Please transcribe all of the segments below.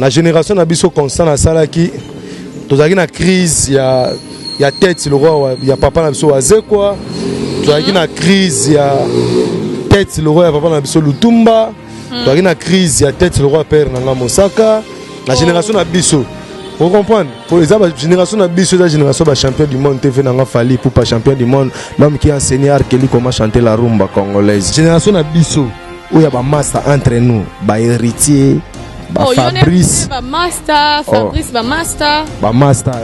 La génération na biso constant na sala qui tozaki na crise ya tête le roi ya papa na biso aze quoi. Tozaki na crise ya tête le roi ya papa na biso Lutumba. Tozaki na crise ya tête le roi père Nanga Mosaka. La génération na biso. Vous comprenez? Pour les génération na biso, la génération ba champion du monde TV Nanga Fali pour pas champion du monde, l'homme qui a enseigné Arkeli comment chanter la rumba congolaise. Génération na biso où y a ba master entre nous, ba héritier. Fabrice ba master, Fabrice ba master. Ba master.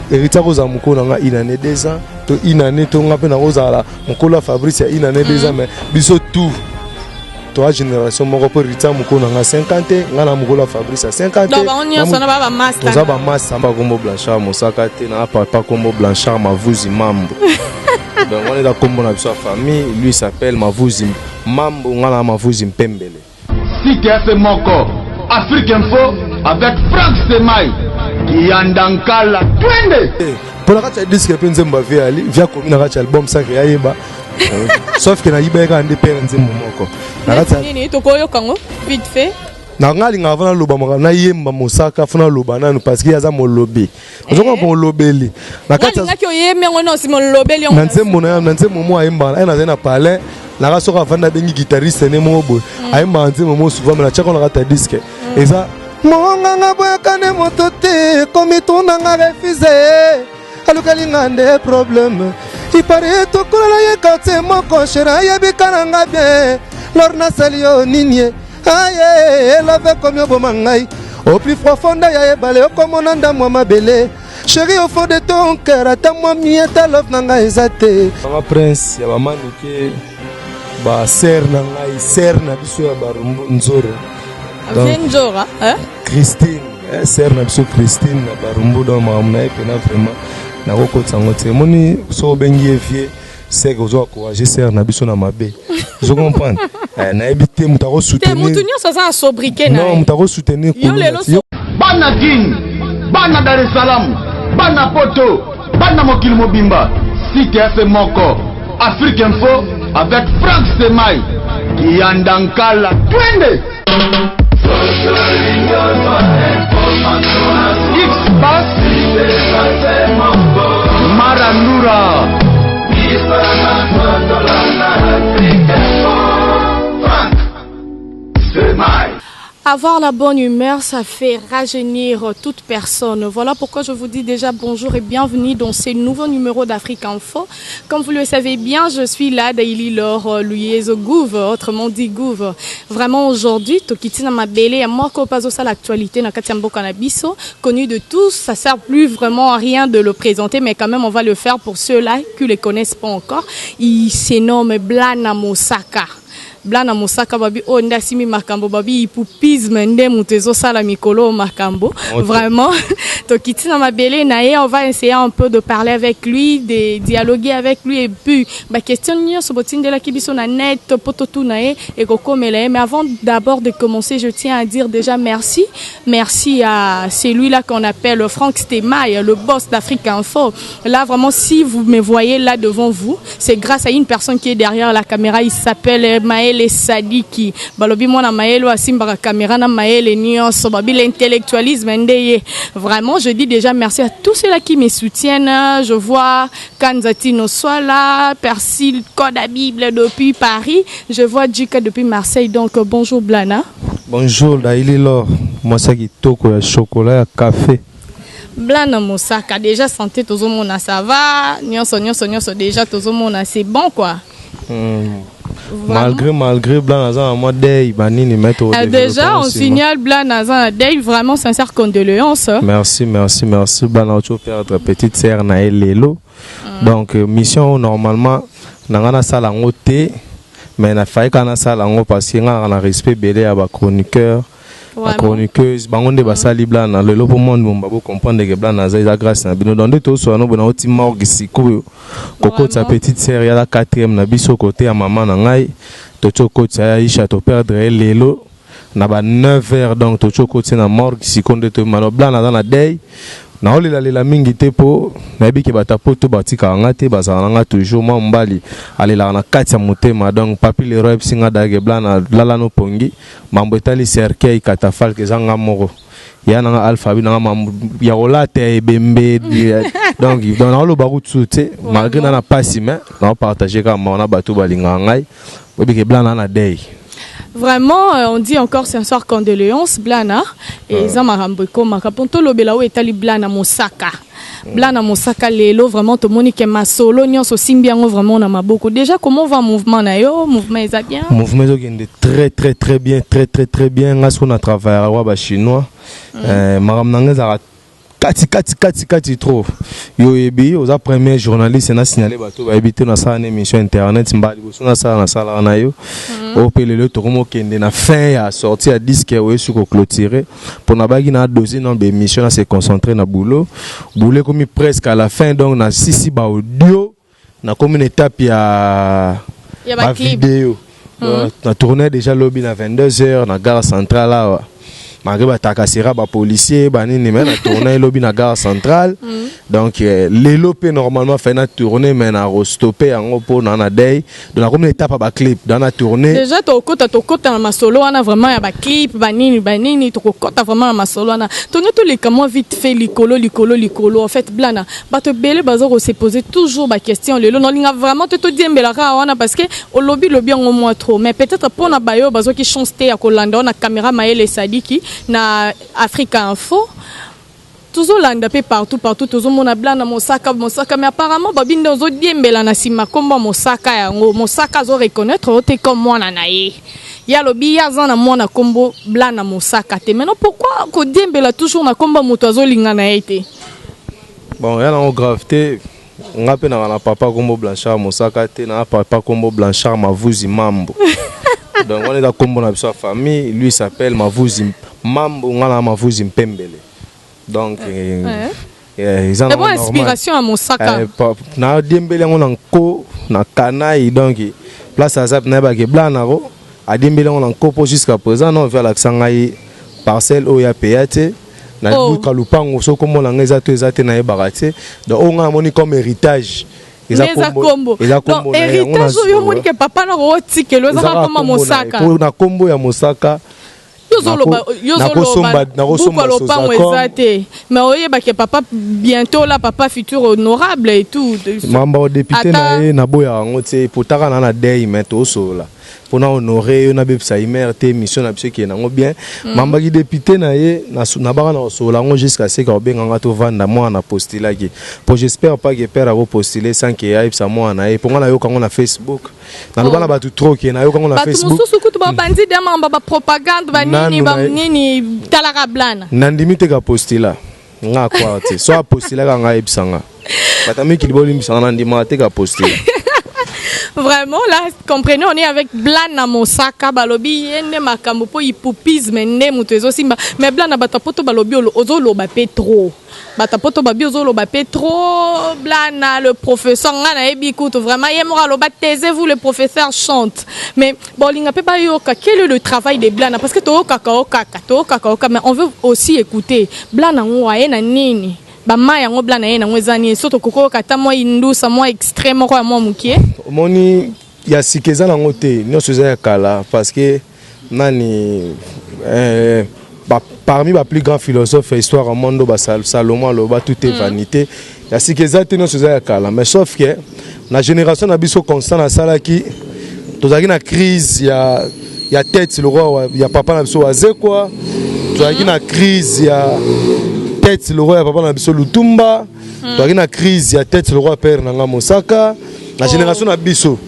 Héritier koza mukona nga une année 2 ans, to une année to nga pe na koza mukola Fabrice ya une année 2 ans mais biso tout. Toi génération moko pour héritier mukona nga 50 nga na mukola Fabrice ya 50. Donc on y a son ba master. Toza ba master ba kombo Blanchard Mosaka te na papa kombo Blanchard Mavuzi Mambo. Donc on est dans kombo na biso famille, lui s'appelle Mavuzi Mambo nga na Mavuzi Mpembele. Si tu as fait moko Afrique Info avec Franck Semaï qui Yandankala twende pour la kacha disque pe nzemba via ali via commune na kacha album ça ya yeba sauf que na yiba ka ande père nzembo moko na kacha nini to koyo kango vite fait na ngali nga vana loba maka na yemba Mosaka funa loba nanu parce que yaza molobi ozoko mo lobeli na kacha ngaki oyeme ngono si mo lobeli na nzembo mo ayemba na na palais la race sera vendre bengi guitariste ne mobo ay manzi momo souvent mais la tchako na kata disque et ça monga nga boya kane motote comme ton nga refusé alukali ngande problème il paraît to kola ye kate moko shera ye bikana nga bien lorna salio ninye aye la fait comme bo mangai au plus profond ya balé comme nanda moi mabele chérie au fond de ton cœur attends-moi mieta love nanga ezate ma prince ya mama nike ba ser na ngai ser na biso ya barumbu nzoro Nzora hein Christine ser na biso Christine na barumbu do mamna e pena vraiment na kokotsa ngote moni so bengi efie c'est que zo encourager ser na biso na mabe je comprends na ebité mutako soutenir mutunyo ça ça sobriquer na non mutako soutenir bana king bana Dar es Salaam bana poto bana mokili mobimba si tu as fait moko Afrique Info avec Franck Semaï qui Yandankala twende X-Bass Maranura Franck Semaï. Avoir la bonne humeur, ça fait rajeunir toute personne. Voilà pourquoi je vous dis déjà bonjour et bienvenue dans ce nouveau numéro d'Afrique Info. Comme vous le savez bien, je suis là, Daily Laure Louise Gouve, autrement dit Gouve. Vraiment aujourd'hui, Tokitina Mabele, moi qui passe à l'actualité, na Katiambo Kanabiso, connu de tous, ça sert plus vraiment à rien de le présenter, mais quand même on va le faire pour ceux-là qui ne le connaissent pas encore. Il se nomme Blana Mosaka. Blana Mosaka babi o ndasimi makambo babi ipupisme nde mutezo sala mikolo makambo vraiment tokitina mabele na ye on va essayer un peu de parler avec lui de dialoguer avec lui et puis ba question nyo sobotindela kibiso na net pototu na ye et kokomela mais avant d'abord de commencer je tiens à dire déjà merci à celui-là qu'on appelle Franck Semaï, le boss d'Afrique Info. Là vraiment si vous me voyez là devant vous, c'est grâce à une personne qui est derrière la caméra, il s'appelle Maël Sadiki balobi mona maelo asimba caméra na maele nyonso babi l'intellectualisme ndeye. Vraiment je dis déjà merci à tous ceux là qui me soutiennent. Je vois Kanzatino Swala, Persil Koda Bible depuis Paris, je vois Djika depuis Marseille. Donc bonjour Blana. Bonjour Daily Laure, moi ça qui toko ya chocolat ya café. Blana Mosaka déjà santé tozo mona ça va nyonso déjà tozo mona c'est bon quoi. Malgré Blanazan, moi day banini mettre au déjà on signale Blanazan day vraiment sincère condoléances. Merci Blanazan perdre petite sœur na Lelo. Donc mission normalement nangana sala ngote mais na faille kana sala ngo parce que ngana respect belé à ba chroniqueur la chroniqueuse bangonde basali Blana lelo pour monde mbabo comprendre que Blana za grâce na bino donc to so no bona oti morgue siko koko sa petite sœur ya la 4e na biso côté à maman na ngai to choko tsa Aisha to perdre lelo na ba 9h donc to choko na morgue siko ndeto mano Blana za na day na olela mingi te po na bi ke batapo to batika ngate bazana nga toujours ma mbali alela na kati ya motema donc papi le roi singa dage Blana lala no pongi mambo etali cercueil katafal ke zanga moko ya na alphabet na ya olate bembe donc dans le barou tsoute malgré na pas si mais on partager comme on a bateau balinga ngai obi ke blanc na day. Vraiment, on dit encore sincère condoléances, Blana. Et Zamarambo, comme Raponto Lobelao et Tali Blana Mosaka. Blana Mosaka Lelo, vraiment, tout le monde qui est ma solo, Nyon Simbiango, vraiment, on a beaucoup. Déjà, comment va le mouvement Nayo? Mouvement est bien? Mouvement est très bien, très bien. Parce qu'on a travaillé à Waba chinois. Maram Nangazara. Kati trop. Yo ebi oza premier journaliste na signalé bato ba habiter na sa émission internet mbali boso na sala na yo. O pelele to komo kende na fin ya sortie à disque o su ko clôturer pour na bagi na doser dans des missions na se concentrer na boulot comme presque à la fin donc na sisi ba audio na comme une étape ya vidéo. Na tourner déjà lobby na 22h na gare centrale là. Malgré takasera ba policier ba nini mais na tourner lobby na gare centrale donc les lopé normalement fait na tourner mais na restopper en po na day donc na comme étape ba clip dans la tournée déjà to kota na masolo ana vraiment ya ba clip ba nini to kota vraiment na masolo ana to tous les comment vite fait likolo en fait blana ba to belé bazoro se poser toujours ba question lelo no linga vraiment to diembela ka wana parce que au lobby en moins trop mais peut-être pour na bayo bazo ki chance te ya kolanda na caméra maele sadiki na Africa Info toujours landa pe partout toujours mona blana Mosaka mais apparemment babinde ozo diembela na sima komba Mosaka yango Mosaka zo reconnaître ote comme mwana na ye ya lobi ya zana mwana kombo blana Mosaka te maintenant pourquoi ko diembela toujours na komba moto azo linga na été bon ya na gravité ngape na papa kombo Blanchard Mosaka te na papa kombo Blanchard Mavuzi Mambo. Donc on est dans combo na sa famille, lui s'appelle Mavuzi Mambo, ngala Mavuzi Mpembele. Donc ils ont une inspiration à Mosaka. Na diembele ngona nko na kanai donc place à zap na ba ke blanaro a diembele ngona nko jusqu'à présent non vers l'accent ngai parcelle o ya payate na buka lupango so comme la ngeza to ezate na ebarate donc on a moni comme héritage. Eza kombo. Donc héritage yo moni ke papa na roti ke lo za comme Mosaka. Na kombo ya Mosaka. Mais oye ba ke papa bientôt là papa futur honorable et tout. Mamba député na boya ngote potaka na day mais to so là. Pour honorer na bebsa imer te mission na biso ki na ngo bien mamba ki député na ye na baka na so la ngo jusqu'à ce que benga nga to vanda moi na postuler ki pour j'espère pas que père a postuler sans que aille sa moi na ye pour nga na yo kango na Facebook na loba na batu trop ki na yo kango na Facebook batu mususu ba bandi de mamba ba propagande ba nini talaka blana nandimi te ka postula nga kwa te so postuler ka nga ebsanga batami ki liboli mbisanga ndima te ka postuler. Vraiment là, comprenez, on est avec Blana Mosaka balobi yende makambo po hipopisme ne mutezo simba mais Blana batapoto balobi ozolo ba petro batapoto babi ozolo ba petro Blana le professeur ngana ebikutu vraiment yemora lo ba taisez-vous le professeur chante mais bon linga pe ba yoka quel est le travail de Blana parce que to kaka mais on veut aussi écouter Blana ngwa na nini bama yango blana ye na ngwezani soto koko kata mo indusa mo extrême ko mo mukie moni ya sikeza na ngote nyoso za kala parce que nani parmi les plus grands philosophes histoire au monde Salomon loba tout est vanité ya sikeza te nyoso za kala mais sauf que la génération na biso constant na sala ki tozaki na crise ya tête le roi ya papa na biso waze quoi tozaki na crise ya tête le roi papa na biso Lutumba tozaki na crise ya tête le roi père nanga Mosaka la génération na biso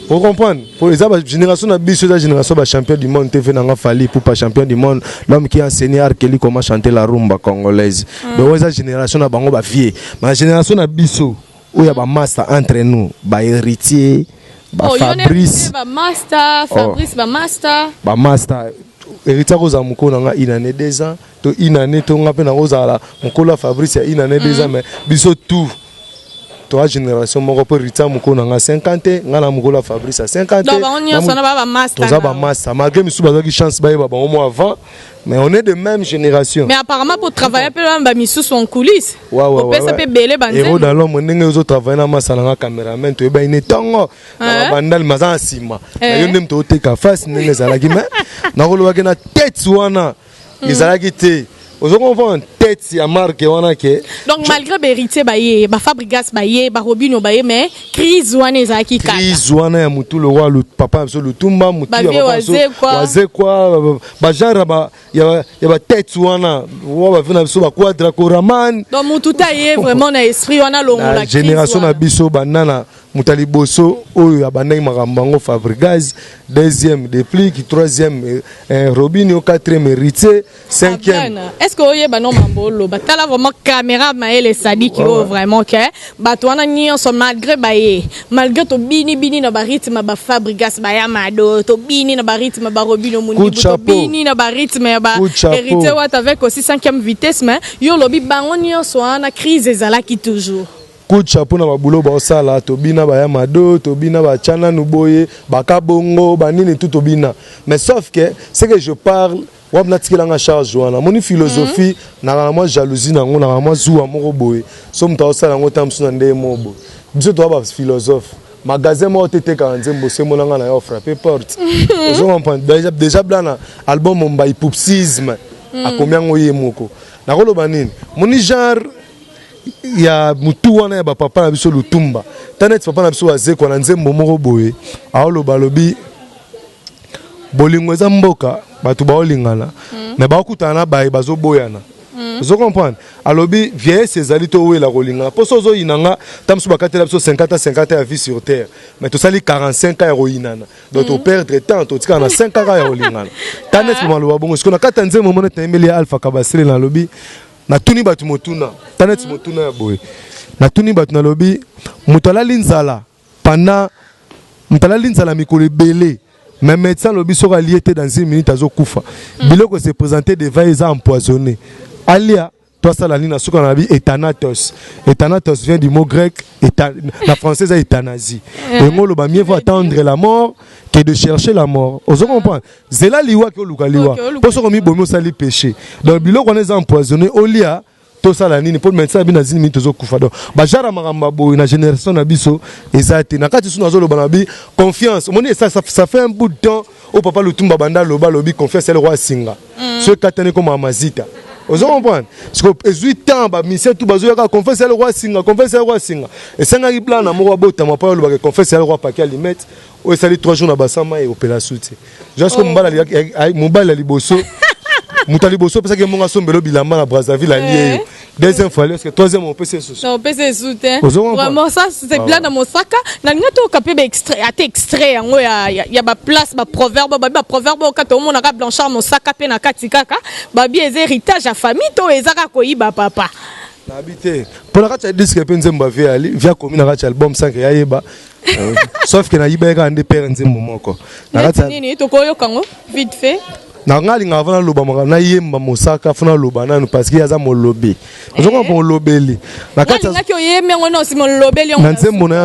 pour comprendre pour les génération na biso la génération ba champion du monde TV nanga Fally pour pas champion du monde l'homme qui a enseigné Arkeli comment chanter la rumba congolaise donc la génération na bango ba vieux mais la génération na biso où ya ba master entre nous ba héritier ba Fabrice ba master Fabrice ba master héritier koza mukona nga inane 2 ans to inane to nga pe na kozala mukola Fabrice ya inane 2 ans mais biso tout toi génération moko pe héritier mukona nga 50 nga na mukola Fabrice à 50 donc on y a sona ba master toza ba master malgré misu bazaki chance ba ba au moins avant mais on est de même génération mais apparemment pour travailler pe ba misu en coulisses on peut ça peut belé banze et dans l'homme ndenge ozo travailler na masala nga cameraman to ba ine tongo na bandal mazan sima na yo ndem to teka face ndenge zalaki mais na kolobaki na tête wana ezalaki te Aujourd'hui, on voit une tête à marque. Donc, malgré Beritier, Fabrigas, Robino, mais crise ouane ezaki kata. Crise ouane ya mutu le roi, le papa, le tumba, mutu ya papa, waze quoi, genre, il y a tête ouana, on va venir sur la quadra koraman. Donc, mutu taillé vraiment na esprit ouana longo la crise. Génération na biso banana. Mutali Bosso, Oyo Abanay Marambango Fabrigaz, deuxième déplique, troisième Robinho, quatrième héritier, cinquième. Est-ce que Oye Banon Mambolo, Batala vraiment caméra Maël et Sadi qui ont vraiment que Batouana Nyon sont malgré to bini na baritme ba Fabrigaz Bayamado, to bini na baritme ba Robinho Mouni, to bini na baritme ba héritier Watt avec aussi cinquième vitesse, mais yo lobi bango Nyon soit na crise ezalaki toujours. Coup de chapeau na babulo ba osala tobina ba yamado tobina ba chana nuboye bakabongo banini tout tobina mais sauf que c'est que je parle wabna tikilanga charge wana moni philosophie na moi jalousie na ngo na moi zuwa moko boye so mta osala ngo tamsu na nde mobo biso to ba philosophe magasin mo tete ka nzembo se monanga na yo frapper porte je comprends déjà blana album mon ba hypopsisme a combien ngoye moko na koloba nini moni genre il y a mutu wana ya papa na biso lutumba tanet papa na biso aze kwa na nzembo moko boye aolo balobi bolingo eza mboka batu baolingana mais bakutana na baye bazo boyana vous comprenez alobi vieillesse ezali to wela kolingana poso zo inanga tamsu bakatela biso 50 à vie sur terre mais to sali 45 ans ya roinana donc to perdre temps to tika na 5 ans ya kolingana tanet papa lo bongo sikona kata nzembo mona temeli alpha kabasile na lobi na tuni batu motuna tanet motuna ya boy na tuni batu na lobi mutala linzala pana mutala linzala mikolo belé mais médecin lobi sera lié dans 1 minute azo kufa biloko se présenter devant les empoisonnés alia toi ça la ligne na suka na bi ethanatos vient du mot grec la française est euthanasie et ngolo ba mieux vaut attendre la mort que de chercher la mort. Vous comprenez? Zela liwa ke luka liwa. Pour ce qu'on mi bomo sali péché. Donc biloko on est empoisonné au lia to sala nini pour médecin bi na 10 minutes zo kufa. Donc ba jara maramba bo na génération na biso ezati na kati suna zo lo banabi confiance. Moni ça fait un bout de temps au papa Lutumba banda loba lobi confiance le roi Singa. Ce katane comme Amazita. Vous comprenez? Parce que 18 ans ba mission tout bazo ya confiance le roi Singa, confiance le roi Singa. Et ça na plan na mo bota ma pa lo ba confiance le roi Pakia limite. O sali 3 jours na basama et opéra soute. Juste comme mbala liboso. Mutali boso parce que monga sombelo bilamba na Brazzaville allié. Deuxième fois est-ce que troisième on peut se soutenir. On peut se soutenir. Vraiment ça c'est plein dans Mosaka. Na ngato kapé extrait à extrait yango ya ba place ba proverbe au kato mona ka Blanchard Mosaka pe na katikaka ba bi héritage à famille to ezaka koyiba papa. L'habité. Pour la racha disque pe nzemba via commune racha album 5 ya yeba. Sauf que na yiba ka ande père nzembo moko. Na racha nini to koyo kango vite fait. Na ngali ngavana loba na yemba Mosaka funa loba nanu parce que yaza molobi. Je comprends lobeli. Na kati ngaki oyeme ngono si molobeli ngo.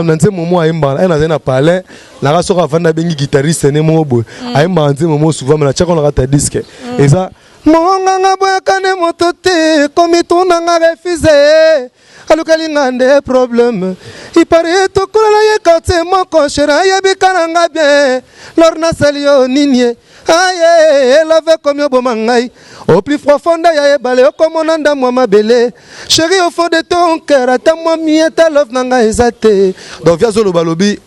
Nanzemo mo ayemba na na palais na raso ka vanda bengi guitariste ne mo boy. Ayemba nzemo mo souvent na chako na kata disque. Eza monga ngaboya kane motote comme tout nga refusé. Alukali ngande problème. Il paraît to kola ye quartier moko chera ye bikananga bien. Lorna salio ninye. Aïe, elle avait comme yo bomangai. Au plus profond ya balé comme on anda moi ma belle. Chérie au fond de ton cœur, attends moi mi ta love nanga ezate. Donc via zolo balobi.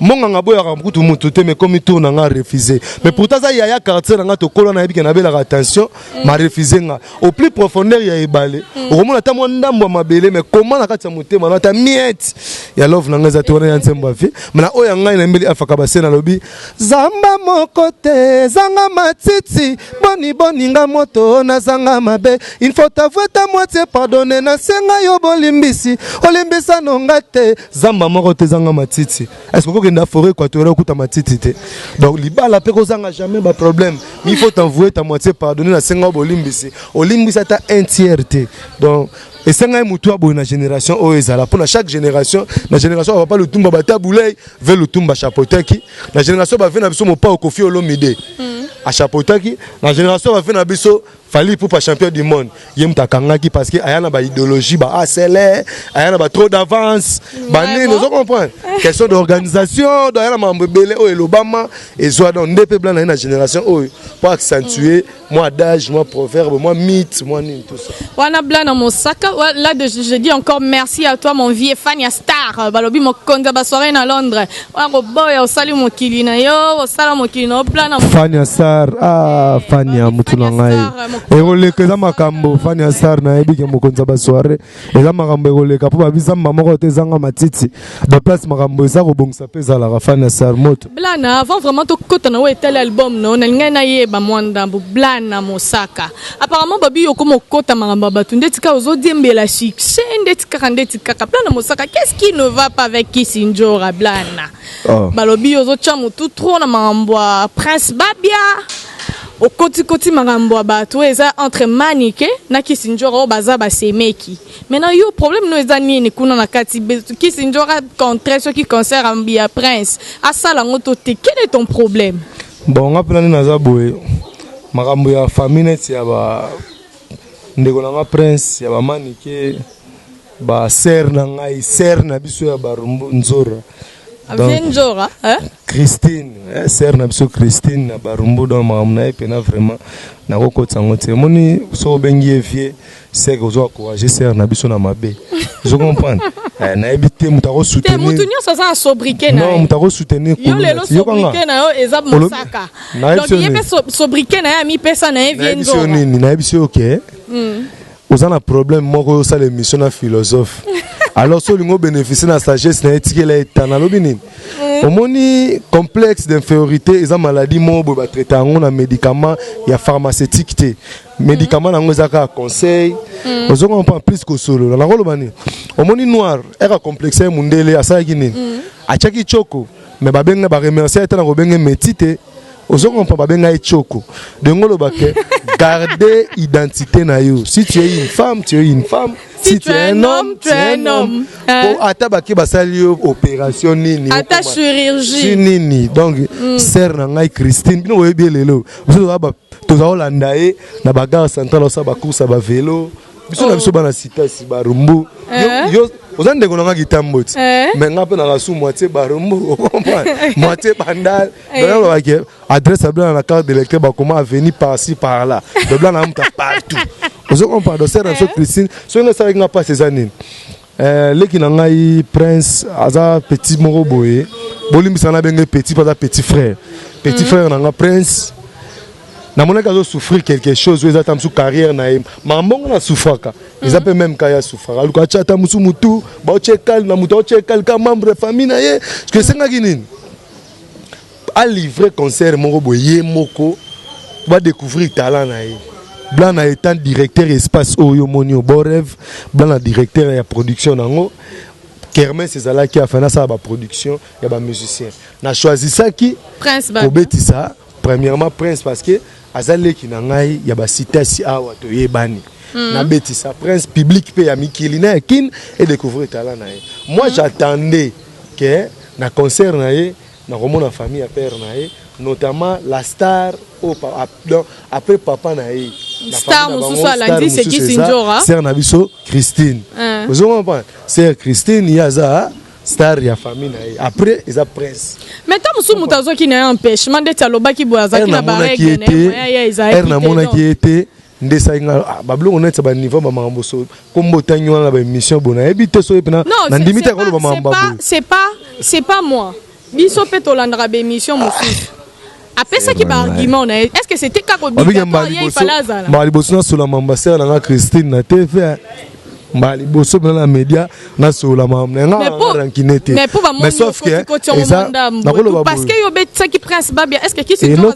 Monga boya ramkutu mututé mais comme il tourne nga refusé. Mais pourtant ça ya quartier nga to kola na yebiki na bela attention, ma refusé nga. Au plus profondeur ya balé. Au moins attends moi ndambo ma belle mais comment na katia mutema na ta miette. Ya love nanga ezate wana ya nsemba fi. Mais oya nga ina mbeli afaka basena lobi. Zamba mokote zanga matiti boni nga moto na zanga mabe. Il faut t'avouer ta moitié pardonner na senga yo bolimbisi. Olimbisa nongate zamba mokote zanga matiti. Est-ce que na forêt équatoriale kuta matiti donc libala pe kozanga jamais ba problème mais il faut t'envoyer ta moitié pardonner na senga bolimbisi olimbisa ta entièreté donc et senga mutu abo na génération o ezala pour chaque génération na génération va pas le tumba bata boulay vers le tumba chapotaki na génération va venir na biso mo pa Kofi Olomide à chapotaki na génération va venir na biso Fali pour pas champion du monde. Yem takangaki parce que ayana ba idéologie ba ACL, ayana ba trop d'avance. Bani nous comprendre. Question d'organisation, ayana mambebele o elobama et soit dans ndep blanc na génération pour accentuer moi d'âge, moi proverbe, moi mythe, moi ni tout ça. Wana Blana Mosaka, là je dis encore merci à toi mon vieux Fania Star. Balobi mo konza ba soirée na Londres. Wa boy o sali mo kilina yo, o sala mo kilina Blana Fania Star, ah Fania mutuna ngai. Egoleka za makambo Fania Star na ebike mo konza ba soirée. Eza makambo egoleka po ba visa mama te zanga matiti. De place makambo eza ko bongisa peza la Fania Star moto. Blana avant vraiment to kota na we tel album no na ngena yeba mwanda Blana Mosaka. Apparemment babi yo komo kota makambo batu ndetika ozodiembela succès ndetika Blana Mosaka, qu'est-ce qui ne va pas avec Kisinjora Blana? Balobi ozo chamu tout trop na makambo Prince Babia. Au côté makambo batu eza entre Manique na Kisinjora baza ba semeki. Maintenant yo problème no eza nini kuna na kati Kisinjora contre ce qui concerne Ambia Prince. Asala ngoto te, quel est ton problème? Bon nga plani na zaboué. Makambo ya famille net ya ba ndeko na Prince ya ba Manique ba ser na ngai ser na biso ya Barumbu Nzora. Nzora, hein? Christine, ser na biso Christine na Barumbu dans makambo na pena vraiment na kokotsa ngote. Moni so bengi efie c'est que zo encourager ser na biso na mabe. Je comprends. Na ebité mutako soutenir. Te mutunyo ça ça sobriquer na. Non, mutako soutenir ko. Yo lelo sobriquer na yo ezab Mosaka. Donc il y a sobriquer na mi pesa na vie Nzora. Na ebisi OK. Vous avez un problème, moi, ça l'émission de philosophe. Alors, si vous bénéficiez de la sagesse, vous avez un complexe d'infériorité, ils ont maladie, ils ont traité un médicament, il y a pharmaceutique. Médicaments, ils ont un conseil. Vous avez un plus que solo. Au monde noir, il y a un complexe, il y a un chaki choko, mais il y a un remercié, il y a un métier. Ozongo pa babenga echoko de ngolo bake garder identité na yo. Si tu es une femme, tu es une femme. Si tu es un homme, tu es un homme. Pour atabaki basali opération nini. Ata chirurgie. Nini. Donc sœur na ngai Christine, bino oyebi lelo. Biso ba toza Holanda na bagarre centrale sa ba course ba vélo. Biso na biso bana cité si Barumbu. Yo ozande konanga kitamboti. Mais nga pe na rasu moitié Barumbu, moitié Bandal. Donc ba adresse à blanc la carte d'électeur ba comment venir par-ci par-là. De blanc na muta partout. Vous comprenez donc c'est dans Christine, so nga ça nga pas ces années. Leki na ngai Prince aza petit moko boye. Bolimbisa na benga petit pas petit frère. Petit frère na nga Prince. Na mona kazo souffrir quelque chose, ils attendent sous carrière na im. Mambo na souffraka. Ils appellent même kaya souffra. Aluka chata musu mutu, ba chekal na mutu chekal ka membre famille na ye. Parce que c'est nga ginini. A livré concert moko boye moko va découvrir talent na ye. Blanc na étant directeur espace Oyo Monio Borev, blanc na directeur ya production nango. Kermès c'est là qui a fait ça ba production, ya ba musicien. Na choisi ça qui Prince Babia. Obetisa, premièrement Prince parce que azale ki na ngai ya ba cité si awa to yebani. Na betisa Prince public pe ya mikili na kin et découvrir talent na ye. Moi j'attendais que na concert na ye na la famille à père nae, notamment la star après papa nae. Star Moussoussa lundi c'est Kisinjora. C'est Nabiso Christine. Vous comprenez? C'est Christine Yaza star ya famille nae. Après ils a Prince. Mais tant Moussou Moutazo qui n'a un empêchement d'être à l'oba qui boit à qui n'a pas règle. Elle n'a qui était ndesainga bablo on est ba niveau ba mambo so kombo tanyo na ba émission bona ebite so epena na ndimite ko ba mambo. C'est pas moi. Biso peto landra be émission Moussou. Après ça qui ba argument est-ce que c'était kako bitato ya ifalaza là. Mali bosso na sur la mambasseur na Christine na TV. Mali bosso na média na sur la mamna nga rankinete. Mais sauf que parce que yo betsa qui Prince Babia est-ce que qui c'est toi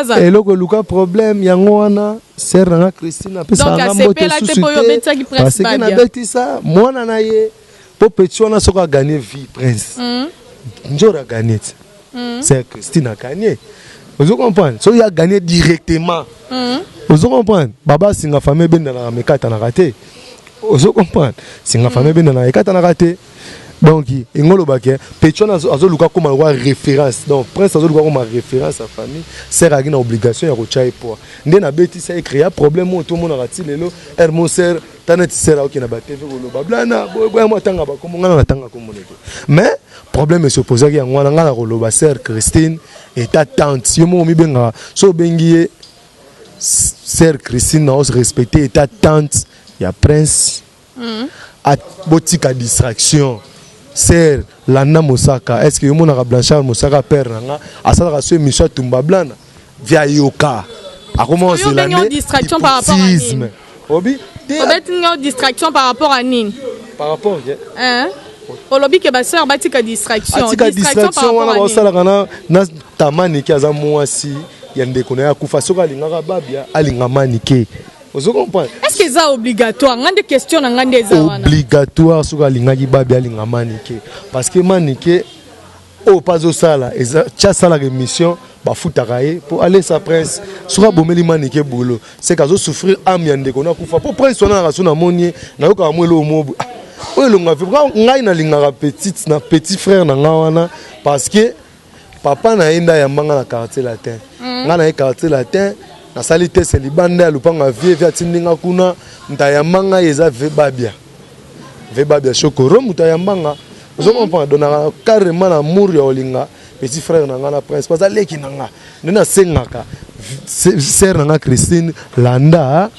ça et loko luka problème yango wana ser na Christine après ça na mbote sous parce que na betisa mwana na ye po petio na soka gagner vie Prince. Njora gagné. C'est Christine a gagné. Vous comprenez? So il a gagné directement. Vous comprenez? Baba singa famille ben na mekata na raté. Vous comprenez? Singa famille ben na mekata na raté. donc ingolo baké Pétion azoluka comme une référence donc prince azoluka comme référence à famille sert à une obligation ya kochaye poa ndé na beti ça créer problème tout le monde a raté lelo mon sœur taneti sert OK na ba TV ko ba blana boya matanga ba comme ngana natanga comme moneke mais problème se poser ya ngwana ngana ko loba sœur Christine et ta tante yo mo mi benga so bengié sœur Christine na os respecter et ta tante ya prince à botika distraction sœur Lana Mosaka est-ce que mon Blanchard Mosaka père nanga asala so émission tumba blana via yoka a commencé l'année distraction par rapport à Nine obi une distraction par rapport à Nine par rapport hein au lobby que ba sœur batika distraction distraction wana basala kana na tamani ki aza mwasi ya ndeko na ya kufa soka lingaka babia alinga manike. Est-ce que c'est obligatoire? Ngande question na ngande za wana. Obligatoire soka lingaki babia alinga manike parce que manike o pazo sala eza cha sala émission ba futaka ye pour aller sa prince soka bomeli manike bolo c'est kazo souffrir am ya ndeko na kufa pour prince wana na sona monier na yoka mwelo mobu oyo longa vibra ngai na lingaka petite na petit frère na ngawana parce que papa na enda ya manga na quartier latin nga na quartier latin na salite c'est libande ya lupanga vie via tindinga kuna mtaya manga yeza vebabia chokoro mtaya manga zo comprendre dona carrément amour ya olinga petit frère na nga na prince parce leki na nga nena sengaka sœur na nga Christine landa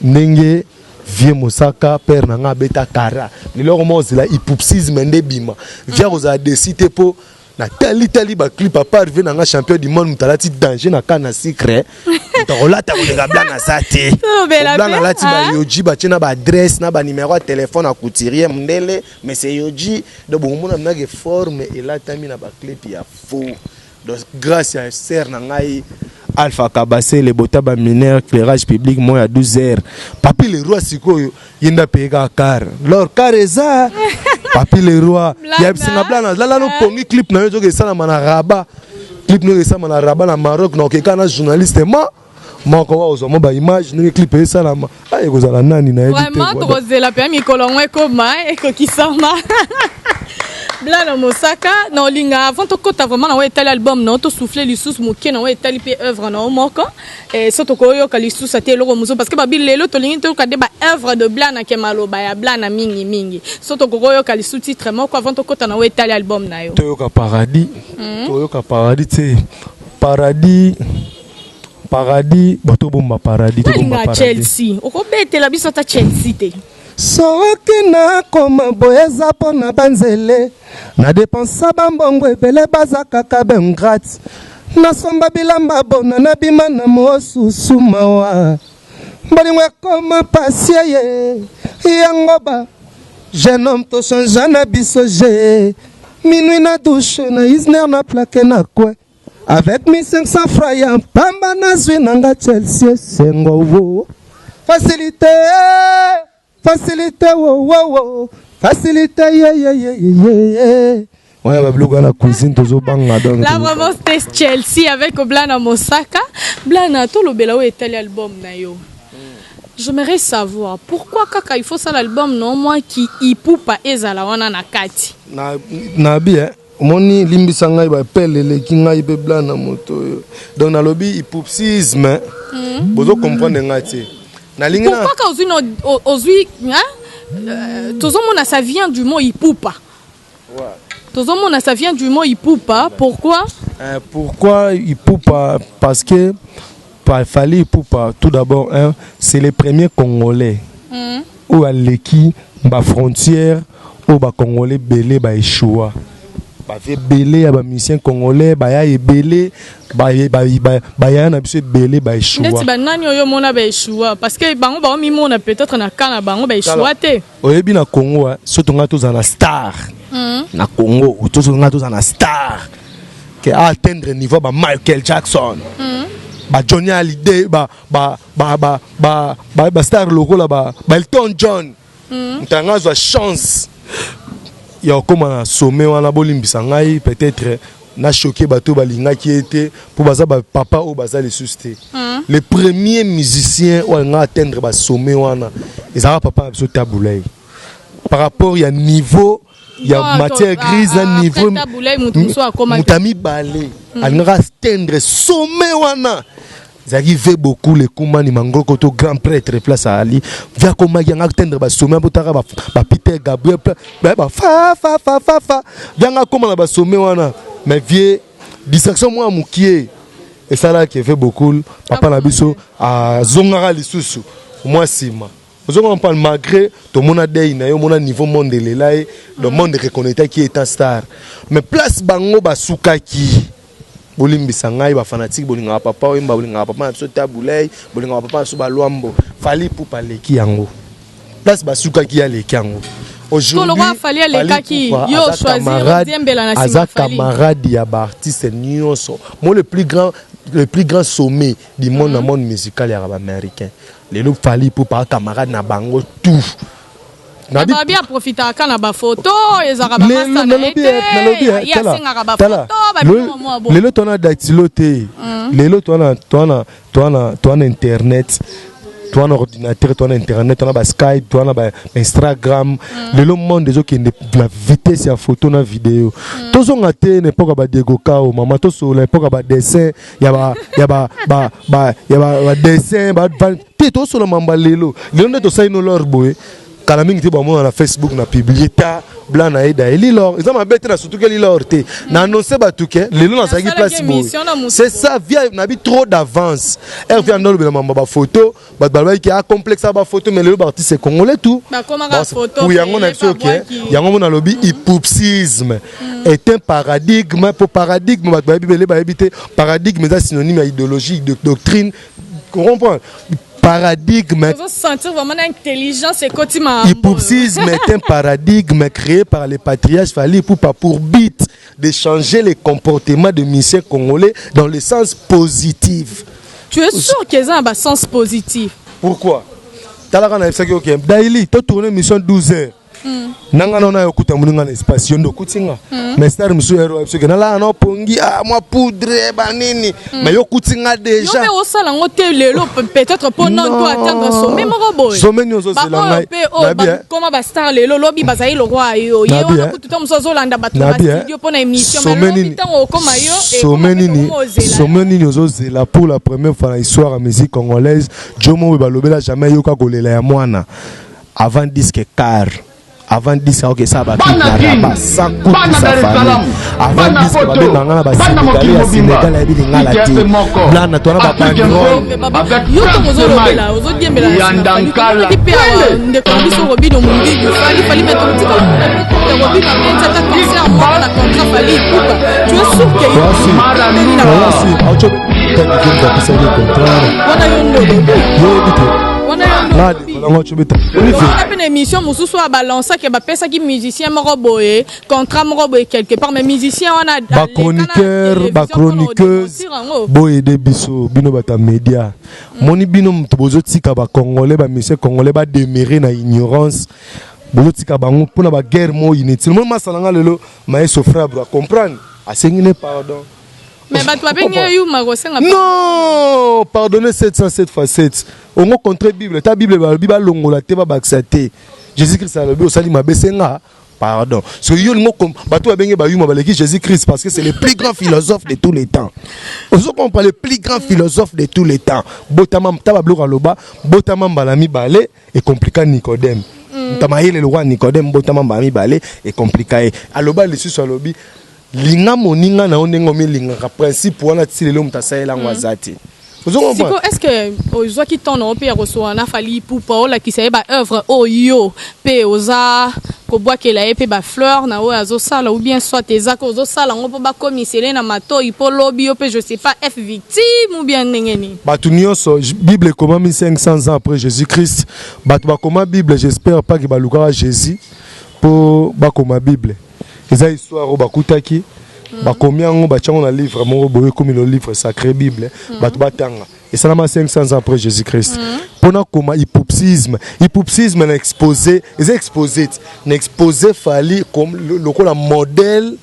ndenge vie Mosaka père na nga beta kara ni loko mozela hypopsisme ndebima via oza décider po na tali ba clip papa arrivé na nga champion du monde mutalati danger na kana secret mutalata ko lega blanc na sate blanc na lati ba yoji ba tena ba adresse na ba numéro de téléphone à couturier mndele mais c'est yoji do bon mona na ke forme et là tami na ba clip ya faux donc grâce à sœur na ngai Alpha Kabase les botaba mineur éclairage public moi à 12h papi le roi sikoyo yenda pega car leur careza papi le roi ya singa blana la no pongi clip na yo ke sala mana raba clip no ke sala mana raba na Maroc na ke kana journaliste moko wa ozo mo ba image no clip e sala ma ay ko zala nani na vraiment trozela pe mi kolongwe ko ma e ko kisama Blana Mosaka na linga avant to kota vraiment na wetali album na to souffler lisus moké na wetali pe œuvre na moko et soto ko yo kalisus ate loko muso parce que ba bilelo to lingi to ka de ba œuvre de Blana ke maloba ya Blana mingi soto ko yo kalisu titre moko avant to kota na wetali album na yo to yo ka paradis te paradis bato bomba paradis to bomba paradis Chelsea oko betela biso ta Chelsea te soki nakoma boye eza mpo na banzele na depensa bambongo ebele baza kaka bengrate nasomba bilamba bona nabima na mosusu mawa bolingo ekoma pasie ye yango ba jeune homme tochangea na biso je minui na douche na isner na plake na kwe avec 1500 francs ya mpamba nazwi nanga Chelsea esengo wo facilité facilité ouais ba bloga na cuisine tozo banga donc là vraiment c'était Chelsea avec Blana Mosaka Blana to lobela o etali album na yo. J'aimerais savoir pourquoi kaka il faut ça l'album non moi qui ipupa ezala wana na kati na bien moni limbisa ngai ba pelele ki ngai be Blana moto donc na lobby hypopsisme bozo comprendre ngati pourquoi aujourd'hui ça vient du mot ipupa. Ça vient du mot ipupa. Pourquoi? Pourquoi ipupa? Parce que fallait ipupa. Tout d'abord, c'est les premiers Congolais où à l'équipe, la frontière, où les Congolais belé ba échoua. Ba fait belé à ba musicien congolais, ba ya belé. Baya na biso belé ba échoua. Ndeti ba nani oyo mona ba échoua parce que bango ba mi mona peut-être na kana bango ba échoua te. Oyebi na Congo surtout nga toza na star. Na Congo surtout nga toza na star. Que atteindre niveau ba Michael Jackson. Ba Johnny Hallyday ba star logo là ba Elton John. Ntanga zo chance. Ya koma na sommet wana bolimbisa ngai peut-être na choqué bateau balinga qui était pour baza papa ou baza les susté les premiers musiciens ou nga atteindre ba sommet wana ezara papa biso taboulay par rapport ya niveau il y a matière grise à niveau mutami balé alingaka tendre sommet wana zaki veut beaucoup les kumani mangro koto grand prêtre place à Ali via comme yanga tendre ba sommet botaka ba Peter Gabriel ba fa via comme na ba sommet wana mais vieux distraction moi mukie et ça là qui fait beaucoup papa na biso a zongara lisusu moi sima on parle malgré tout le monde a des niveau monde de l'élai, le monde reconnaît qui est un star. Mais place bango basukaki. Bolimbi sangai ba fanatique bolinga papa oyemba bolinga papa na sota boulay bolinga papa so ba luambo fali pour parler ki yango. Place basukaki ya le kango. Aujourd'hui, yo choisir Aza camarade ya ba artiste nyonso. Moi le plus grand sommet du monde dans monde musical ya américain. Les loups fali pour par camarade na bango tout. Na bien profiter quand na ba photo et za ba master na les lots on a d'actiloté. Les lots on a internet. Toi, un ordinateur, toi, un internet, toi, un Skype, toi, un Instagram. Le monde des gens qui la vitesse à photo, na vidéo. Tous on a été n'importe quoi Diego Kao, maman, tous on n'importe quoi dessin, y a dessin, tous on a mamba lelo. Le monde de ça ils nous leur boue. Quand la minute bon moi na Facebook na publié ta blanc na ida eli lor ils ont ma bête na surtout que lor té na annoncer batuke lelo na saki place boue c'est ça via na bi trop d'avance elle vient dans le mamba ba photo ba qui a complexe ba photo mais le artiste c'est congolais tout ba comment ga photo oui yango na so que yango na lobby hypopsisme est un paradigme pour paradigme ba bibele ba habiter paradigme c'est synonyme à idéologie de doctrine comprendre paradigme. Vous sentir vraiment intelligence et quotidien. Hypopsisme est un paradigme créé par les patriarches Fali pour but de changer les comportements de missions congolais dans le sens positif. Tu es sûr qu'ils ont un sens positif? Pourquoi? Daily, tu as tourné mission 12 heures. Nanga na yokuta muninga na espace yondo kutinga mais star musu hero episode na la na pongi moi poudre banini mais yokutinga déjà yo mais au sala ngote lelo peut-être pour non toi atteindre sommet moko boy sommet nyozo zela ngai comment ba star lelo lobi bazai lo roi yo ye wana kututa musozo landa bato na studio pour na émission mais lobi tango koma yo sommet nyozo zela pour la première fois dans l'histoire de musique congolaise Jomo balobela jamais yoka kolela ya mwana avant disque car avant 10 ans que ça va Bana avant 10 ans que ça va Sénégal et Lingala Blana toi na ba yo to mozolobela ozodiembela yandankala ndeko biso robino mundibi fali mettre petit peu robino penza ta concert moi na contrat fali kupa tu es sûr que une émission mususu a balancé que ba pesa ki musicien moko boye contrat moko boye quelque part mais musicien on a ba chroniqueuse boye de biso bino bata média moni bino mtobozo tika ba congolais ba monsieur congolais ba demeurer na ignorance bozo tika bango pona ba guerre mo inutile mo masalanga lelo maestro frère bro comprendre asengine pardon. Mais non, pardonnez 707 fois 7. On a contre Bible. Ta Bible va Bible longola te va baxater. Jésus-Christ a le bio sali ma besenga. Pardon. Ce yo ngo bato abenge ba yuma baleki Jésus-Christ parce que c'est le plus grand philosophe de tous les temps. On parle le plus grand philosophe de tous les temps. Botamam tabablo loba, botamam balami balé et compliqué Nicodème. Tamaïle le roi Nicodème botamam balami balé et compliqué. Aloba le sur lobby. Linga moninga na onengo mi linga ka principe wana tsilelo mutasaela ngwazati. Est-ce que ozo ki tono pe recevoir na fali pour Paola qui sait ba œuvre oyo pe oza ko boa ke la pe ba fleur na o azo sala ou bien soit eza ko ozo sala ngo ba komisele na mato ipo lobby pe je sais pas F victime ou bien ngeni. Batu nyonso Bible comment 1500 ans après Jésus-Christ batu ba comment Bible j'espère pas que ba luka Jésus pour ba comme Bible. Les histoires au bakutaki ba combien on ba tchanga livre mon boye comme le livre sacré Bible ba batanga et ça na 500 ans après Jésus-Christ pendant comment hypopsisme na exposé fali comme le la modèle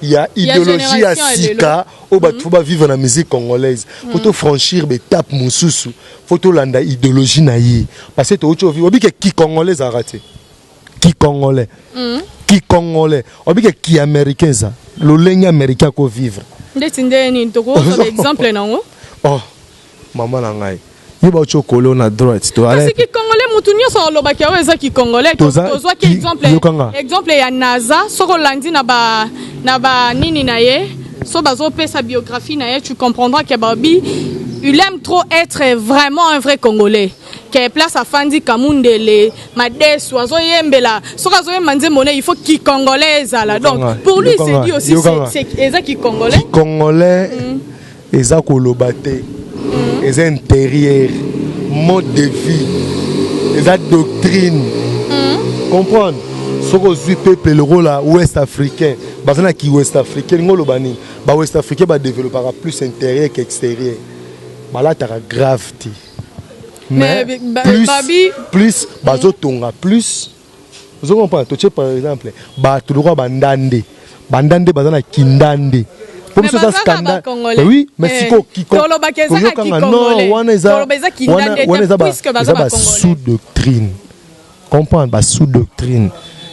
il y a idéologie à sika au ba faut ba vivre dans la musique congolaise faut to franchir étape mususu faut to landa idéologie na yi parce que to obi que qui congolaise a raté qui congolais. Qui congolais. On dit que qui américain ça. Le ligne américain qu'on vivre. Exemple non. Oh, maman nangai. Il va au chocolat na droite. Parce que congolais mutunyo so lo bakia weza ki congolais to zo ki exemple ya NASA soko landi na ba nini na ye so bazo pe sa biographie na ye tu comprendras que Babi il aime trop être vraiment un vrai congolais qui est place à Fandi Kamundele Mades oizo yembela soko zo yemande monnaie il faut ki congolais là donc pour lui c'est dit aussi c'est eza ki congolais congolais eza kolobate eza intérieur mode de vie eza doctrine comprendre soko zui peuple le rôle ouest africain bazana ki ouest africain ngolo bani ba ouest africain ba développera plus intérieur qu'extérieur bala tara gravité mais plus bazo tonga plus vous comprenez to par exemple ba tout droit bandande bazana kindande comme ça scandale oui mais siko kiko non wana eza sous doctrine comprendre ba sous doctrine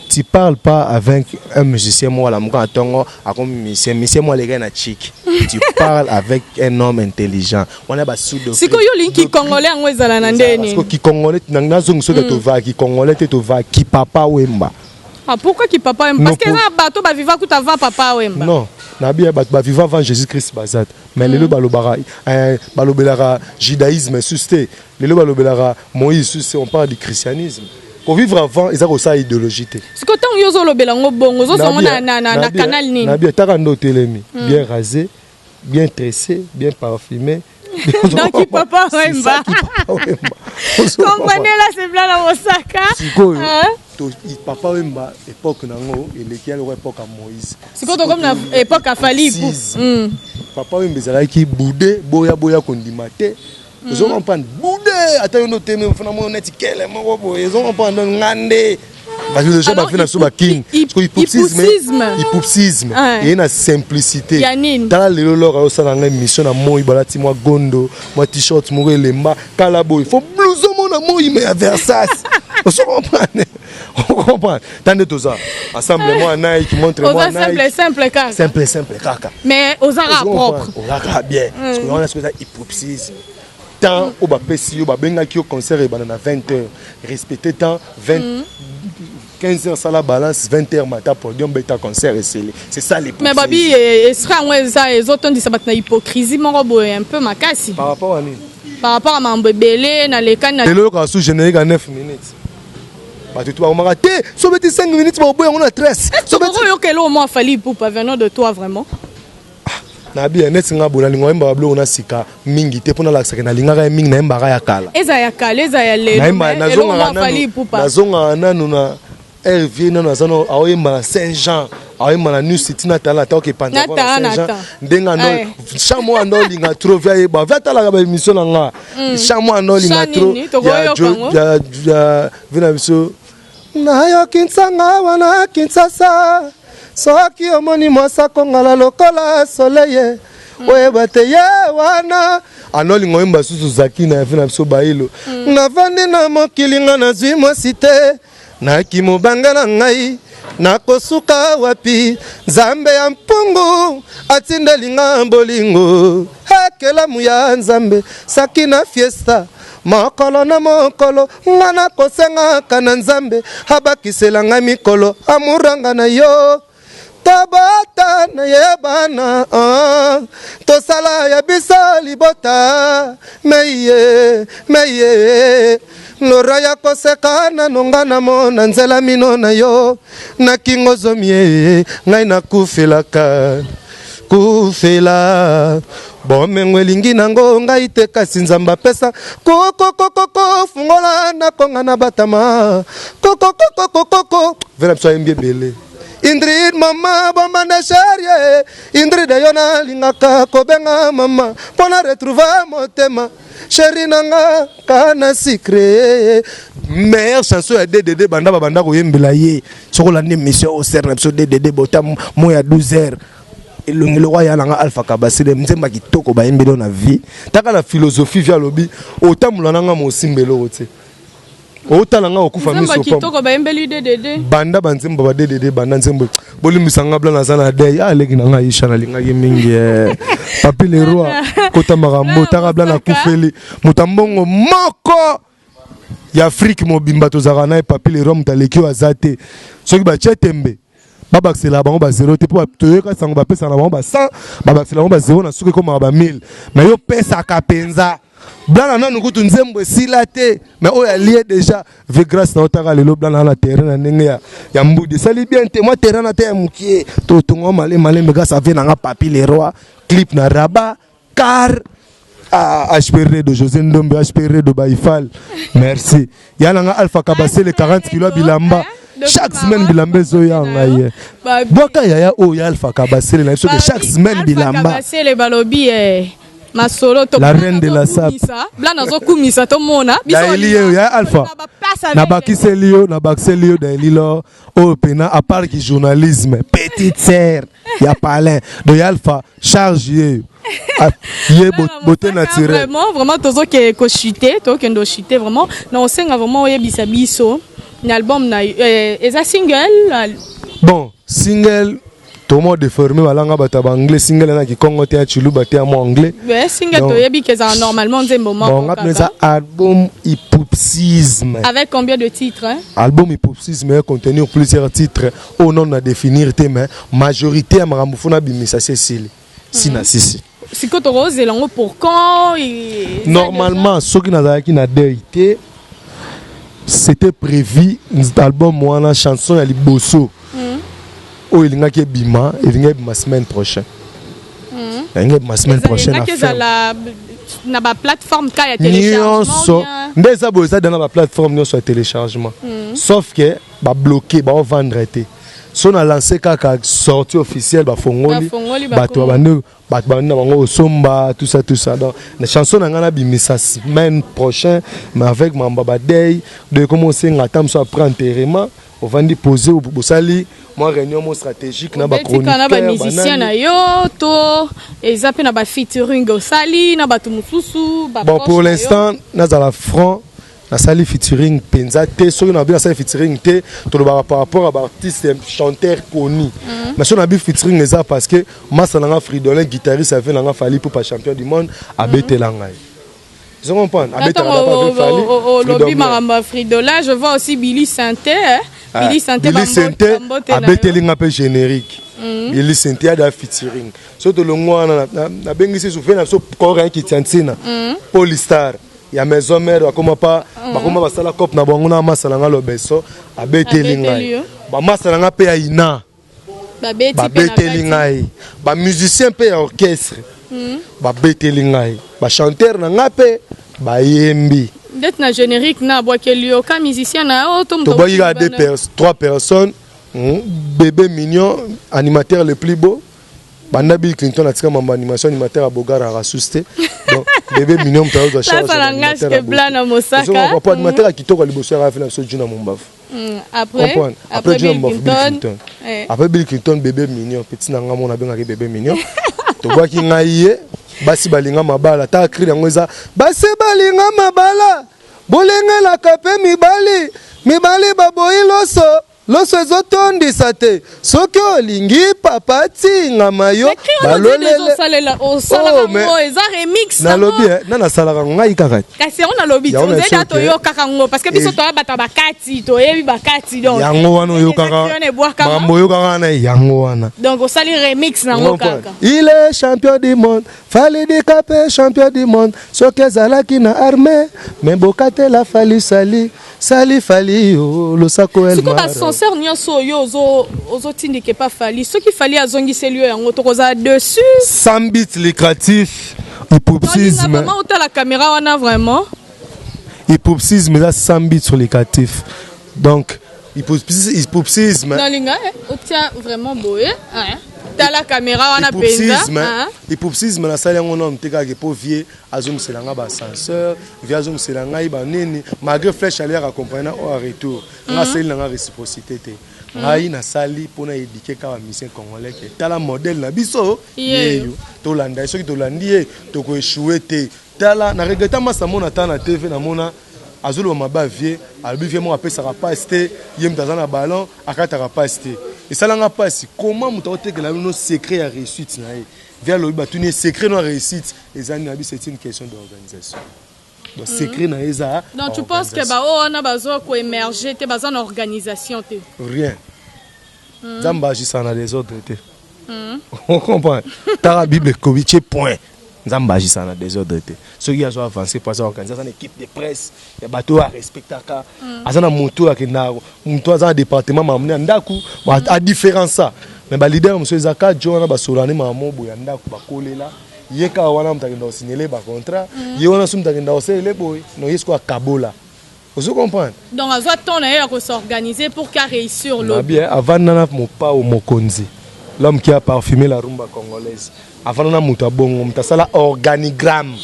tu parles pas avec un musicien moi la muka tongo comme musicien moi les gars na chic tu parles avec un homme intelligent on a ba sous doctrine siko yo linki congolais ngwezala na ndeni parce que ki congolais nanga zongo to va ki congolais to va ki papa wemba. Ah pourquoi ki papa wemba parce que na bato ba viva kuta va papa wemba non Nabi ba vivant avant Jésus-Christ bazat mais lelo balobara balobelara judaïsme susté lelo balobelara Moïse susté on parle du christianisme pour vivre avant ils ont ça idéologie ce que tant yozo lobela ngobongo zo na canal ni Nabi takando telemi bien rasé bien tressé bien parfumé donc qui papa wemba comprenez là c'est blanc dans Osaka papa wemba époque nango elekiel époque à Moïse c'est quoi comme na époque à Fali papa wemba ezalaki boudé boya kondimate ils ont comprendre boudé attends no teme fona mo net kele mo bo ils ont comprendre ngande parce que déjà ba fina so ba king hypopsisme et une simplicité tala lelo lora au sana nga mission na moi balati moi gondo moi t-shirt mo elemba kala boy faut blouson mo na moi mais Versace on comprend tant de tout ça assemblement Nike qui montre moi Nike simple kaka mais aux arabes propres on a bien parce que on a ce que ça hypopsisme tant au ba pesi au ba benga ki au concert et banana 20h respecter temps 15h ça la balance 20h matin podium beta concert et c'est ça les mais babi et sera moi ça les autres disent ça na hypocrisie mon robot un peu makasi par rapport à ni par rapport à Mambebele na les cannes et le cas sous générique à 9 minutes bah tu vas m'arrêter so beti 5 minutes ba boy on a 13 so beti yo que lo moi fali pour pas venant de toi vraiment na bien net nga bona lingo emba blo ona sika mingi te pona la saka na linga ka mingi na emba ka ya kala eza ya le na zonga nanu na RV nanu azano aoyemba na Saint-Jean aoyemba na New City na tala ta ke panda na Saint-Jean ndenga no chamo ando linga trop via ba vata la ba émission nga chamo ando linga trop ya vina biso na yo kinsanga wana kinsasa soki omoni mwasa kongala lokola soleil oyeba te ye wana anolingo yemba susu zaki na yafi na biso bailo navandi na mokili nga nazwi mwasi te naki mobanga na ngai nakosuka wapi nzambe ya mpungu atindeli nga bolingo ekelamu ya nzambe saki na fiesta mokolo na mokolo nga nakosengaka na nzambe abakisela ngai mikolo amuranga na yo tabata na yebana tosala ya biso libota meye lora ya koseka na nonga na mona nzela mino na yo na kingo zomie ngai nakufelaka kufela bomengo elingi nango ngai te kasi nzamba pesa kokokokoko fungola na konga na batama kokokokokoko vela biso ayembi ebele Indrid mama bomanda sharie Indrid yona lingaka kobenga mama pona retrouver motema chéri nanga kana secret meilleure chanson ya DDD banda banda ko yembela ye sokola ne mission au ser na biso DDD botam moya 12h elongi le roi ya langa Alpha Kabasile mzemba kitoko ba yembelo na vie taka la philosophie via lobi otamula nanga mosimbelo ote otalanga okufa miso pom kitoko ba embeli DDD banda banzembo ba DDD banda nzembo bolimisanga bla nazana day aleki nanga isha na linga mingi papi le roi kota marambo taka bla na kufeli mutambongo moko ya Afrique mobimba tozaka na papi le roi mutaleki azate soki ba chetembe babaksela bango ba 0 te po toyeka sango ba pesa na bango ba 100 babaksela bango ba 0 na suki koma ba 1000 mais yo pesa kapenza blana nanu kutu nzembo esila te mais oyo alie déjà ve grâce na otaka lelo blana na terrain na ndenge ya mbudi sali bien te moi terrain na te ya mukie to tongo male mais grâce à venanga papi le roi clip na Rabat car HPR de José Ndombe HPR de Baifal merci yananga Alpha Kabase les 40 kg bilamba chaque semaine bilamba zoya ngai boka yaya oya Alpha Kabase na biso chaque semaine bilamba Kabase les balobi masolo to la reine de la sap blana zo kumisa to mona biso ya Alpha na bakiselio na bakselio da elilo o pena à part qui journalisme petite sœur ya palin de Alpha charge beauté naturelle vraiment tozo ko chuter to kendo chuter vraiment na osenga vraiment yebisa biso ni album na eza single bon single tomo déformé balanga bata ba anglais single na ki Congo te chulu bata mo anglais ouais single to yebi que ça normalement nzembo moko bon ngapne ça album hypopsisme avec combien de titres hein? Album hypopsisme contenir plusieurs titres au nom à définir te mais majorité à marambo fona bimisa Cécile sina sisi siko to rose lango pour quand normalement ce qui n'a qui n'a déité c'était prévu album moi chanson ya liboso oh il nga ke bima il nga bima semaine prochaine la semaine prochaine na ba plateforme ka ya téléchargement ndeza boza dans la plateforme sur téléchargement sauf que ba bloqué ba vendre été si on a lancé kaka sortie officielle ba fongoli bato bande bango somba tout ça donc la chanson na bimisa semaine prochaine mais avec Mamba Day de commencer ngatam so après enterrement on va dire poser au bosali moi réunion stratégique na ba chroniqueur na ba musicien na yo to ezape na ba featuring osali na ba tumususu ba bon pour l'instant na za la front na sali featuring penza te so na bien sali featuring te to par rapport à ba artiste chanteur connu mais so na bi featuring eza parce que Masalanga Fridolin guitariste avait nanga fali pour pas champion du monde à betelanga. Vous comprenez? À betelanga Fridolin, je vois aussi Billy Santé Billy Santé à betelinga pe générique. Billy Santé a da featuring. So to longwa na bengisi souffrir na so corps qui tiantina. Polystar ya maison mère akoma pa bakoma basala cop na bango na Masalanga lobeso a betelinga. Ba Masalanga pe ya ina. Ba betelingai ba musicien pe ya orchestre ba betelingai ba chanteur na ngape ba yembi d'être na générique na boakelio ka musicien na auto to boyi ga 3 personnes bébé mignon animateur le plus beau banda Bill Clinton atika mamba animation animateur à Bogara rasusté donc bébé mignon mtazo doit charger ça langage que blana mosaka on peut animateur kitoko liboso ya fina so juna mombafu après Bill Clinton après Bill Clinton bébé mignon petit nanga mona benga bébé mignon to boa ki ngaiye basi balinga mabala ta cri yango eza basi balinga mabala bolengela kape mibali baboyi loso ezotondisa te soki olingi papa tinga mayo balolele nalobi nana salaka ngai kaka kasi on nalobi nzela toyokaka ngo parce que biso toya bato bakati toyebi bakati donc yango wana oyokaka makambo oyokaka na yango wana donc osali remix nango kaka il est champion du monde fali di kape champion du monde soki ezalaki na armée mais bokatela fali sali fali yo losako elmara sincère nyonso yo ozo tindike pas fali ce qui fallait azongiseli yo yango tokoza dessus sans bit lucratif hypopsisme vraiment autant la caméra wana vraiment hypopsisme là sans bit lucratif donc hypopsisme dans linga obtient vraiment boye hein ta la caméra wana penza hypopsisme na sala yango non teka ke po vie azum selanga ba ascenseur vie azum selanga ba nini malgré flèche aller accompagner au retour nga seli na réciprocité te ngai na sali pona éduquer ka ba musicien congolais ke tala modèle na biso yeyo to landa soki to landi to ko échouer te tala na regretta masa mona ta na TV na mona azolo maba vie albi vie mo apesa capacité yem tazana ballon akata capacité et ça langa passe comment muto tekela no secret ya réussite na vers le batuni secret no réussite les amis c'est une question d'organisation. Donc secret na eza. Donc tu penses que on a besoin ko émerger te besoin d'organisation te. Rien. Zamba agissant dans les autres te. On comprend. Ta Bible coviché point. Zamba agissant dans des autres te. Ceux qui ont avancé pour organiser une équipe de presse, ya bateau à respecter ka. Azana moto akina, moto azana département mamne ndaku, à différence ça. Mais ba leader monsieur Zaka John ba solani mamo boya ndaku ba kolela. Yeka wana mtakenda signaler ba contrat, ye wana sum mtakenda osele boy, no yesko akabola. Vous comprenez? Donc à soit ton à s'organiser pour qu'à réussir l'eau. Bien, avant nana mon pa au Mokonzi. L'homme qui a parfumé la rumba congolaise. Avant nana muta bongo, muta sala organigramme.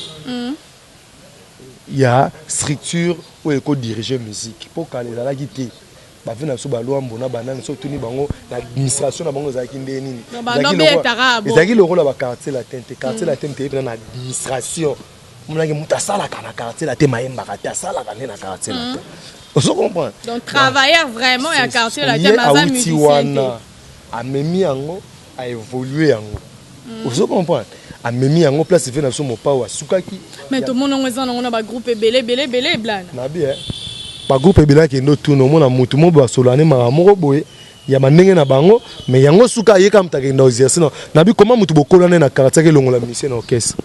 Il y a structure où il faut diriger musique pour caler la guitare. Ba vina so ba loambo na banane so tuni bango l'administration na bango za kinde nini. Ezaki le rôle ba quartier latin, quartier latin te na administration. Monaki mutasala kana quartier latin maemba kata sala kana na quartier latin. Vous comprenez? Donc travailler vraiment à quartier latin maza musicien. A memi yango a évoluer yango. Vous comprenez? A memi yango place vena so mo pa wa sukaki. Mais tout le monde on a ba groupe belé blan. Na bien. Ba groupe belé qui ndo tout no mona mutu mo ba solane maramoko boye. Ya manenge na bango mais yango suka yeka mtakenda exercice no. Na bi comment mutu bokolana na quartier ke longola musicien na orchestre.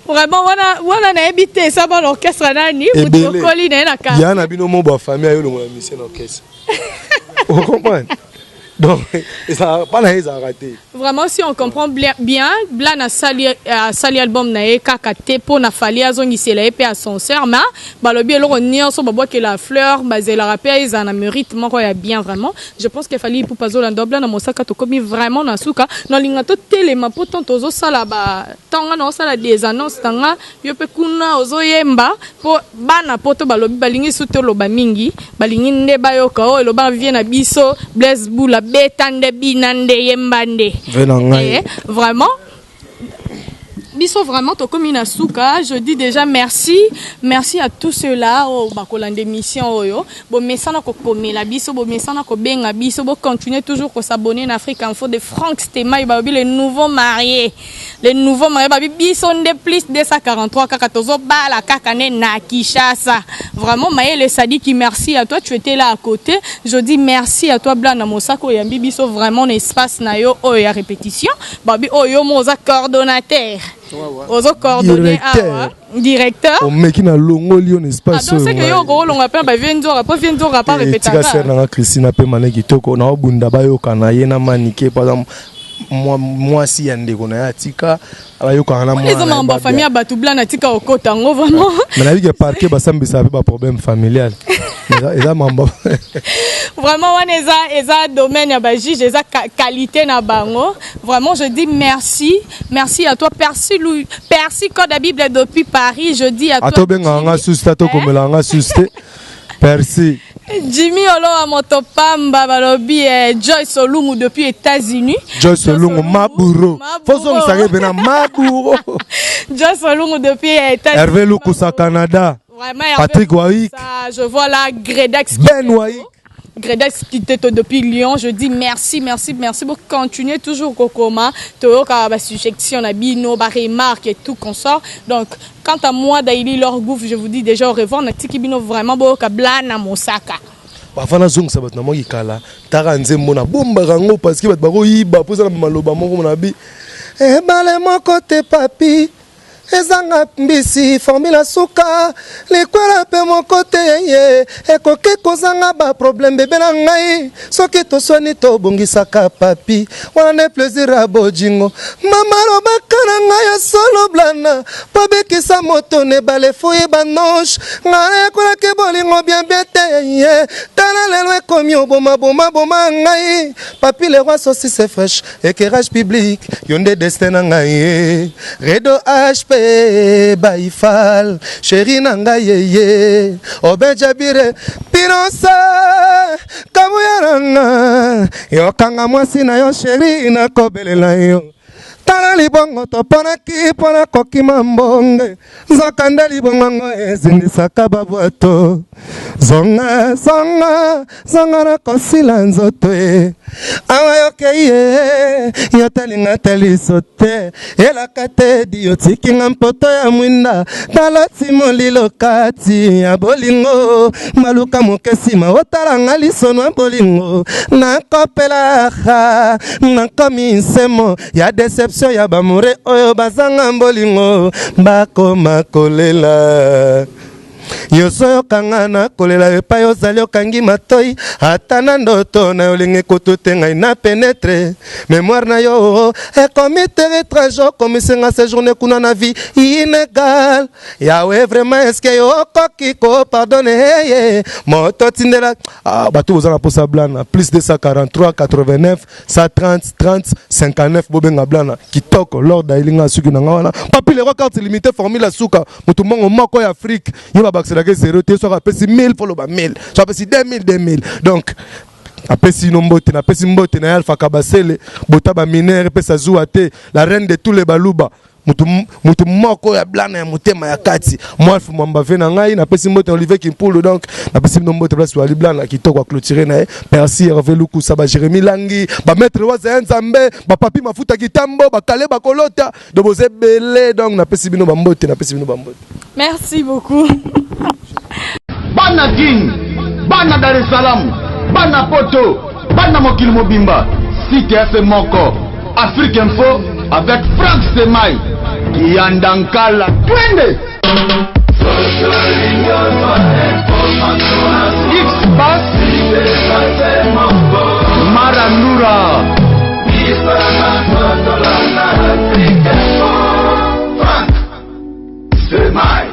Vraiment wana na habité ça bon orchestre nani mutu bokoli na na quartier. Ya na bino mo ba famille ayo longola musicien na orchestre. Vous comprenez? Donc, ça pas raté. Vraiment, si on comprend bien, Blan a sali album nae kakate pour na fali azongi c'est la épée à son sœur, mais balobi alors on so babo que la fleur, basé la rappel ils en a mérite moko ya bien vraiment. Je pense qu'il fallait pour pazo la double na mosaka to komi vraiment na suka na lingato telema pourtant tozo sala ba tanga na sala des annonces tanga yo pe kuna ozo yemba po bana poto balobi balingi suto loba mingi balingi nde bayoka o loba vient na biso Blaise Boula betande binande yembande. Vraiment biso vraiment to comme ina suka, je dis déjà merci à tous ceux-là au bakolande mission oyo bo mesana ko komela biso bo mesana ko benga biso bo continuer toujours ko s'abonner en Afrique Info de Franck Stéma babi les nouveaux mariés babi biso de plus 243 kakatozo bala kakane na Kinshasa. Vraiment Maël Sadiki, merci à toi, tu étais là à côté. Je dis merci à toi Blana Mosako yambi biso vraiment espace na yo oyo répétition babi oyo moza coordonnateur. Ozo coordonné directeur. On met qui na longo lion espace. Donc c'est que yo go longa pe ba viendora pas répéter. Tika ser na Christina pe maneki toko na obunda ba yo kana ye na manike par exemple moi si yande ko na tika ala yo kana moi. Les hommes en famille batu blanc na tika okota ngo vraiment. Mais la vie que parquet ba sambisa ba problème familial. Eza mamba. Vraiment eza domaine ya ba juge eza qualité na bango. Vraiment je dis merci à toi Percy Code la Bible depuis Paris, je dis à toi. Atobenga nga susta to komela nga suste. Percy Jimmy Olo a motopamba balobi Joyce Olungu depuis États-Unis. Joyce Olungu Maburo. Faut on s'arrête bena Maburo. Joyce Olungu depuis États-Unis. Hervé Lukusa Canada. Vraiment, Patrick Waïk. Je vois là Gredex. Ben Waïk. Gredex qui était depuis Lyon. Je dis merci pour continuer toujours Kokoma. Toyoka ba suggestion na bino, ba remarque et tout consort. Donc quant à moi Daily leur gouffre, je vous dis déjà au revoir na tikibino vraiment boka blana mosaka. Bafana zong sabat na moki kala. Tara nzembo na bomba rango parce que bat bako yiba poza na maloba moko na bi. Eh bale moko te papi. Ezanga mbisi formula suka likwela pe mokote ye ekoki kozanga ba problème bebe na ngai soki tosoni to bongisaka papi wana plaisir a bojingo mama robaka na ngai solo blana pabekisa moto ne bale foye banoche ngai kola ke bolingo bien te ye tala lelo ekomi oboma ngai papi le roi saucisse c'est fraîche éclairage public yonde destin na ngai redo HP Baifal, chéri nanga yeye, Obejabire, Pinosa, Kabuyaranga, Yokanga mwasi na yo chéri na kobelela yo. tala libongo toponaki mpona kokima mbonge nzoka nde libongo ngo ezindisaka babwato zonga zonga zonga na kosila nzoto e awa yokei ye yo talinga taliso te elaka te di yotikinga mpoto ya mwinda taloti molilo kati ya bolingo maluka moke nsima otalanga lisono ya bolingo nakopelaka nakomi nsemo ya deception ya bamure oyo bazanga bolingo bakoma kolela yoso yokanga na kolela epai ozali okangi matoi ata na ndoto na yolingi kutu te ngai na penetre mémoire na yo ekomi territoire okomisenga séjourne kuna na vie inégal yawe vraiment eske yo okoki kopardone ye moto tindela bato boza na posa blana plus 243 89 130 30 59 bobenga blana kitoko lord ailinga suki na nga wana papilero carte limitée formule suka moto mongo moko ya Afrique yo bakselaka 0 te so apesi 1000 polo ba 1000 so apesi 2000 donc apesi nombote na apesi mbote na Alpha Kabasele bota ba minere pesa zuwa te la reine de tous les baluba mutu moko ya blana ya mutema ya kati mwalfu mwamba ve na ngai na pesi mbote Olivier Kimpulu donc na pesi nombote place wali blana kitoko clôturer na merci Hervé Luku Saba Jérémy Langi ba maître wa Nzambe ba papi mafuta kitambo ba kale ba kolota de boze belé donc na pesi bino ba mbote na pesi bino ba mbote. Merci beaucoup. Bana King, Bana Dar es Salaam, Bana Poto, Bana Mokil Mobimba, CTF Moko, Afrique Info avec Franck Semaï, Yandankala, Twende.